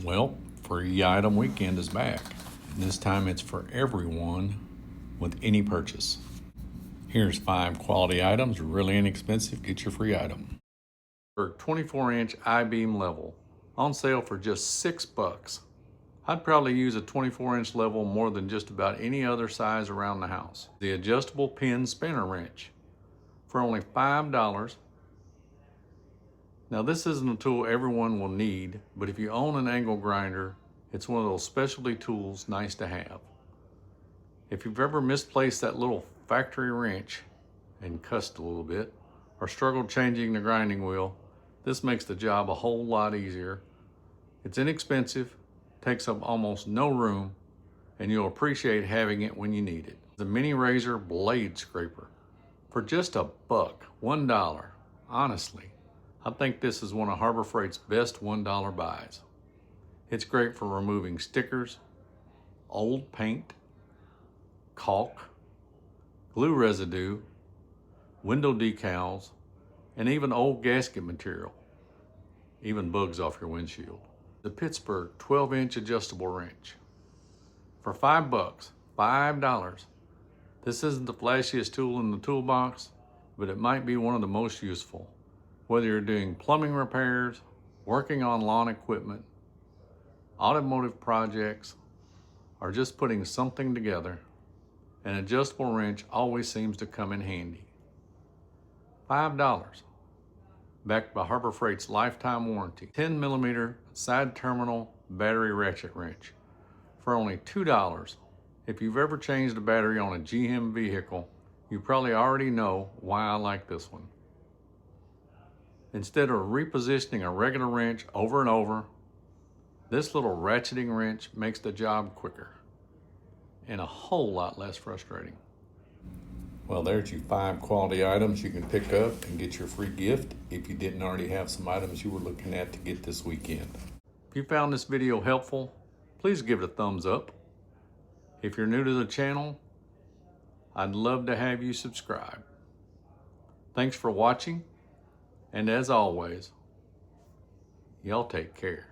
Well, free item weekend is back. And this time it's for everyone with any purchase. Here's 5 quality items, really inexpensive. Get your free item. For 24-inch I-beam level, on sale for just $6. I'd probably use a 24-inch level more than just about any other size around the house. The adjustable pin spinner wrench for only $5. Now this isn't a tool everyone will need, but if you own an angle grinder, it's one of those specialty tools nice to have. If you've ever misplaced that little factory wrench and cussed a little bit, or struggled changing the grinding wheel, this makes the job a whole lot easier. It's inexpensive, takes up almost no room, and you'll appreciate having it when you need it. The mini razor blade scraper for just $1, $1. Honestly, I think this is one of Harbor Freight's best $1 buys. It's great for removing stickers, old paint, caulk, glue residue, window decals, and even old gasket material, even bugs off your windshield. The Pittsburgh 12-inch adjustable wrench for $5, $5. This isn't the flashiest tool in the toolbox, but it might be one of the most useful. Whether you're doing plumbing repairs, working on lawn equipment, automotive projects, or just putting something together, an adjustable wrench always seems to come in handy. $5, backed by Harbor Freight's lifetime warranty. 10mm side terminal battery ratchet wrench for only $2. If you've ever changed a battery on a GM vehicle, you probably already know why I like this one. Instead of repositioning a regular wrench over and over, this little ratcheting wrench makes the job quicker and a whole lot less frustrating. Well, there's your 5 quality items you can pick up and get your free gift if you didn't already have some items you were looking at to get this weekend. If you found this video helpful, please give it a thumbs up. If you're new to the channel, I'd love to have you subscribe. Thanks for watching, and as always, y'all take care.